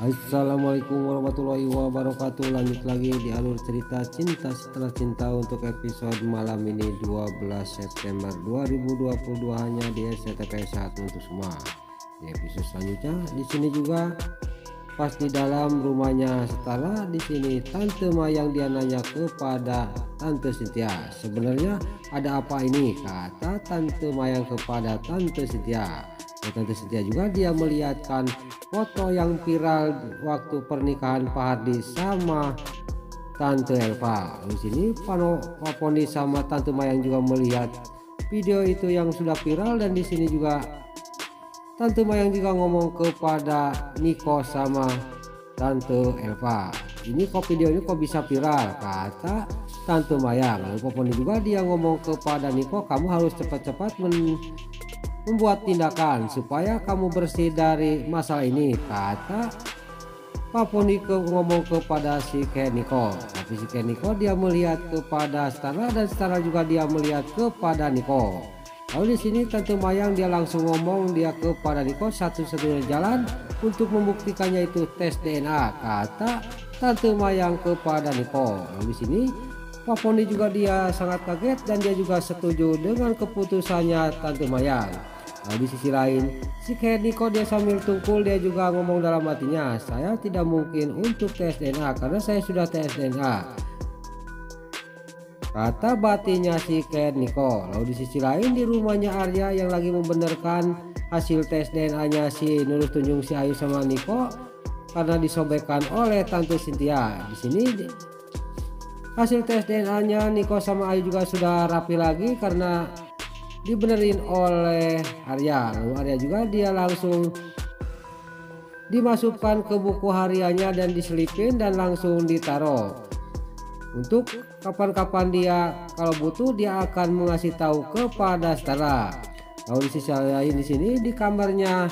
Assalamualaikum warahmatullahi wabarakatuh. Lanjut lagi di alur cerita cinta setelah cinta untuk episode malam ini 12 September 2022 hanya di SCTP 1 untuk semua. Di episode selanjutnya di sini juga pas di dalam rumahnya setelah di sini Tante Mayang dia nanya kepada Tante Cynthia, sebenarnya ada apa ini, kata Tante Mayang kepada Tante Cynthia. Tante Cynthia juga dia melihatkan foto yang viral waktu pernikahan Pak Hardi sama Tante Elva. Di sini Pak Poni sama Tante Mayang juga melihat video itu yang sudah viral, dan di sini juga Tante Mayang juga ngomong kepada Niko sama Tante Elva, ini kok video ini kok bisa viral, kata Tante Mayang. Lalu Pak Poni juga dia ngomong kepada Niko, kamu harus cepat-cepat membuat tindakan supaya kamu bersih dari masalah ini, kata Pak Poni ngomong kepada si Niko. Tapi si Niko dia melihat kepada Stella, dan Stella juga dia melihat kepada Niko. Lalu di sini Tante Mayang dia langsung ngomong dia kepada Niko, satu-satunya jalan untuk membuktikannya itu tes DNA, kata Tante Mayang kepada Niko. Lalu di sini Pak Poni juga dia sangat kaget dan dia juga setuju dengan keputusannya Tante Mayang. Nah, di sisi lain si Niko dia sambil tungkul dia juga ngomong dalam hatinya, saya tidak mungkin untuk tes DNA karena saya sudah tes DNA, kata batinnya si Niko. Lalu di sisi lain di rumahnya Arya yang lagi membenarkan hasil tes DNA nya si Nurul Tunjung, si Ayu sama Niko karena disobekkan oleh Tante Cynthia. Di sini hasil tes DNA nya Niko sama Ayu juga sudah rapi lagi karena dibenerin oleh Arya. Lalu Arya juga dia langsung dimasukkan ke buku hariannya dan diselipin dan langsung ditaruh untuk kapan-kapan dia kalau butuh dia akan mengasih tahu kepada Stella. Lalu di sisi lain di sini di kamarnya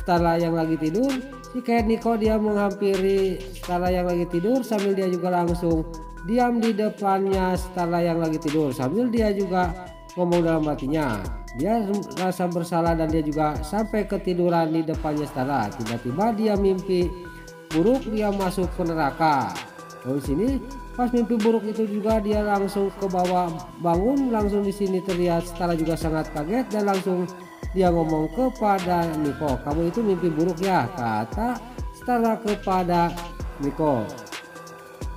Stella yang lagi tidur, si Niko dia menghampiri Stella yang lagi tidur sambil dia juga langsung diam di depannya Stella yang lagi tidur sambil dia juga ngomong dalam hatinya, dia rasa bersalah dan dia juga sampai ketiduran di depannya Stella. Tiba-tiba dia mimpi buruk, dia masuk ke neraka. Lalu sini pas mimpi buruk itu juga dia langsung ke bawah bangun, langsung di sini terlihat Stella juga sangat kaget dan langsung dia ngomong kepada Niko, kamu itu mimpi buruk ya, kata Stella kepada Niko.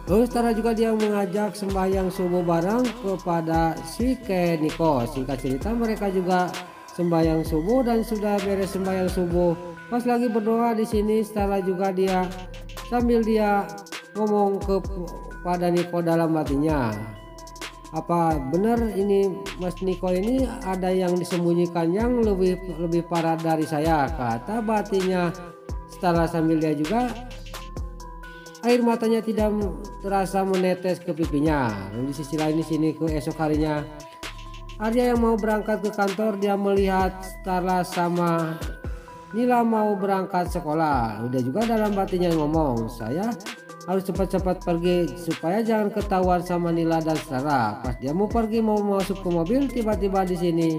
Lalu Stella juga dia mengajak sembahyang subuh bareng kepada si Niko. Singkat cerita mereka juga sembahyang subuh dan sudah beres sembahyang subuh. Pas lagi berdoa di sini Stella juga dia sambil dia ngomong kepada Niko dalam hatinya, apa benar ini Mas Niko ini ada yang disembunyikan yang lebih parah dari saya, kata batinnya Stella sambil dia juga air matanya tidak terasa menetes ke pipinya. Lalu di sisi lain di sini keesok harinya Arya yang mau berangkat ke kantor, dia melihat Stella sama Nila mau berangkat sekolah. Udah juga dalam batinnya ngomong, saya harus cepat-cepat pergi supaya jangan ketahuan sama Nila dan Stella. Pas dia mau pergi mau masuk ke mobil, tiba-tiba di sini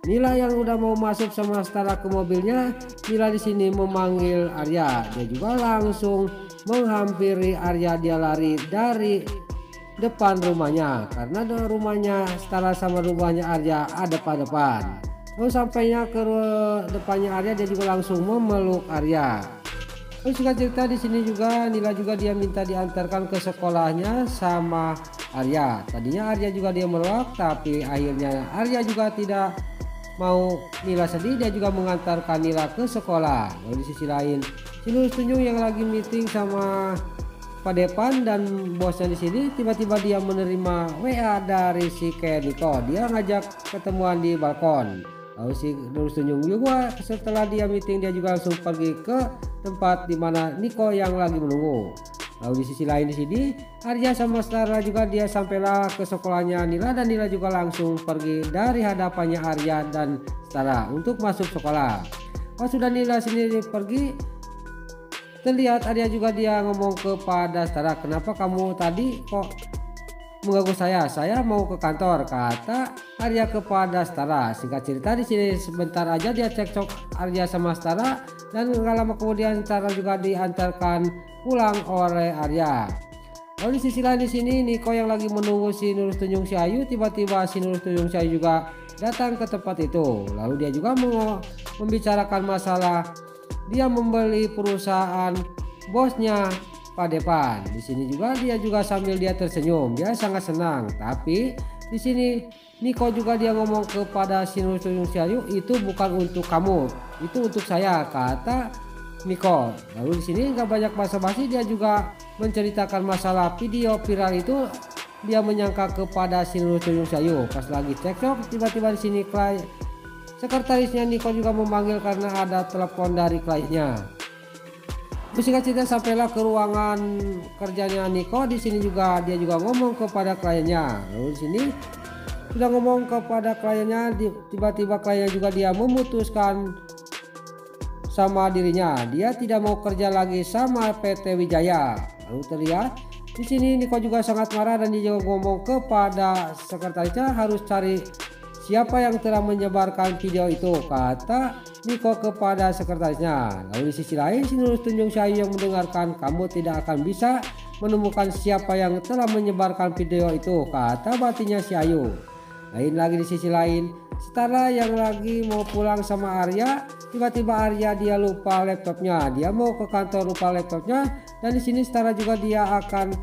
Nila yang udah mau masuk sama Stella ke mobilnya, Nila di sini memanggil Arya. Dia juga langsung menghampiri Arya, dia lari dari depan rumahnya karena rumahnya Stella sama rumahnya Arya ada pada depan. Lalu sampainya ke depannya Arya, dia juga langsung memeluk Arya. Lalu singkat cerita di sini juga Nila juga dia minta diantarkan ke sekolahnya sama Arya. Tadinya Arya juga dia menolak, tapi akhirnya Arya juga tidak mau Nila sedih, dia juga mengantarkan Nila ke sekolah. Lalu di sisi lain si Nurul Tunjung yang lagi meeting sama Pak Depan dan bosnya di sini, tiba-tiba dia menerima WA dari si Niko. Dia ngajak ketemuan di balkon. Lalu si Nurul Tunjung juga setelah dia meeting dia juga langsung pergi ke tempat dimana Niko yang lagi menunggu. Lalu di sisi lain di sini Arya sama Stella juga dia sampailah ke sekolahnya Nila, dan Nila juga langsung pergi dari hadapannya Arya dan Stella untuk masuk sekolah. Pas sudah Nila sendiri pergi, terlihat Arya juga dia ngomong kepada Stella, kenapa kamu tadi kok mengganggu saya mau ke kantor, kata Arya kepada Stara. Singkat cerita di sini sebentar aja dia cekcok Arya sama Stara dan gak lama kemudian Stara juga diantarkan pulang oleh Arya. Lalu di sisi lain di sini Niko yang lagi menunggu si Nurul Tunjung si Ayu, tiba-tiba si Nurul Tunjung si Ayu juga datang ke tempat itu. Lalu dia juga membicarakan masalah dia membeli perusahaan bosnya Pak Depan. Di sini juga dia sambil dia tersenyum, dia sangat senang. Tapi di sini Niko juga dia ngomong kepada si Nurul Tunjung si Ayu, itu bukan untuk kamu, itu untuk saya, kata Niko. Lalu di sini nggak banyak basa-basi, dia juga menceritakan masalah video viral itu. Dia menyangka kepada si Nurul Tunjung si Ayu. Pas lagi cekcok, tiba-tiba di sini sekretarisnya Niko juga memanggil karena ada telepon dari kliennya. Singkat cerita sampailah ke ruangan kerjanya Niko. Di sini juga dia juga ngomong kepada kliennya. Lalu di sini sudah ngomong kepada kliennya, tiba-tiba kliennya juga dia memutuskan sama dirinya, dia tidak mau kerja lagi sama PT Wijaya. Lalu terlihat di sini Niko juga sangat marah dan dia juga ngomong kepada sekretarisnya harus cari siapa yang telah menyebarkan video itu, kata Niko kepada sekretarisnya. Lalu di sisi lain si Nurul Tunjung si Ayu yang mendengarkan, kamu tidak akan bisa menemukan siapa yang telah menyebarkan video itu, kata batinnya si Ayu. Lain lagi di sisi lain, Stara yang lagi mau pulang sama Arya, tiba-tiba Arya dia lupa laptopnya. Dia mau ke kantor lupa laptopnya, dan di sini Stara juga dia akan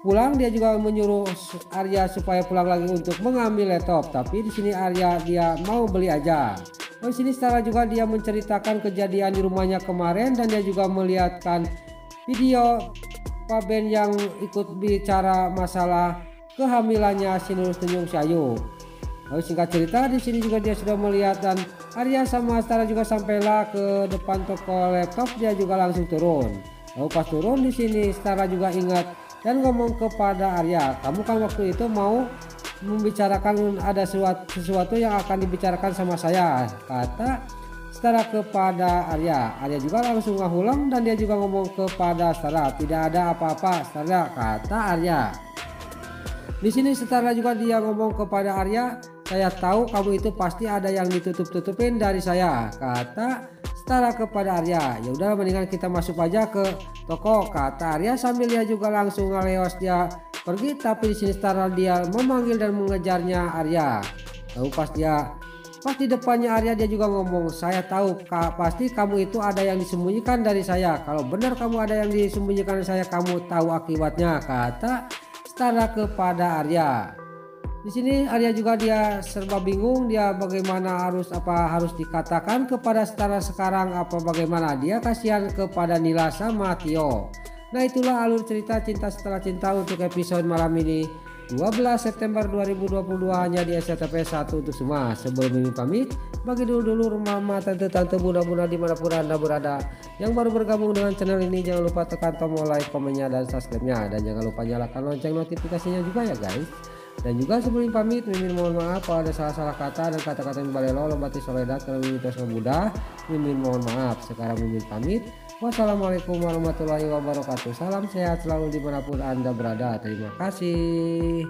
pulang. Dia juga menyuruh Arya supaya pulang lagi untuk mengambil laptop. Tapi di sini Arya dia mau beli aja. Di sini Stara juga dia menceritakan kejadian di rumahnya kemarin dan dia juga melihatkan video Pak Ben yang ikut bicara masalah kehamilannya si Nurul Tunjung si Ayu. Lalu singkat cerita di sini juga dia sudah melihat dan Arya sama Stara juga sampailah ke depan toko laptop. Dia juga langsung turun. Lalu pas turun di sini Stara juga ingat dan ngomong kepada Arya, kamu kan waktu itu mau membicarakan ada sesuatu yang akan dibicarakan sama saya, kata Stara kepada Arya. Arya juga langsung ngahulang dan dia juga ngomong kepada Stara, tidak ada apa-apa Stara, kata Arya. Di sini Stara juga dia ngomong kepada Arya, saya tahu kamu itu pasti ada yang ditutup-tutupin dari saya, kata Stara kepada Arya. Ya udah mendingan kita masuk aja ke toko, kata Arya sambil dia juga langsung ngeleos dia pergi. Tapi di sini Stara dia memanggil dan mengejarnya Arya. Lalu pas di depannya Arya dia juga ngomong, saya tahu pasti kamu itu ada yang disembunyikan dari saya. Kalau benar kamu ada yang disembunyikan dari saya, kamu tahu akibatnya, kata Stara kepada Arya. Di sini Arya juga dia serba bingung, dia bagaimana harus dikatakan kepada Stara sekarang, apa bagaimana dia kasihan kepada Nila sama Tio. Nah itulah alur cerita Cinta Setelah Cinta untuk episode malam ini 12 September 2022 hanya di SCTV 1 untuk semua. Sebelum Mimin pamit, bagi dulu mama, tante, bunda dimanapun anda berada yang baru bergabung dengan channel ini, jangan lupa tekan tombol like, komennya dan subscribe-nya, dan jangan lupa nyalakan lonceng notifikasinya juga ya guys. Dan juga sebelum pamit, Mimin mohon maaf kalau ada salah-salah kata dan kata-kata yang balelo lobati soledat kalau Mimin terus mudah. Mimin mohon maaf. Sekarang Mimin pamit. Wassalamualaikum warahmatullahi wabarakatuh. Salam sehat selalu dimanapun anda berada. Terima kasih.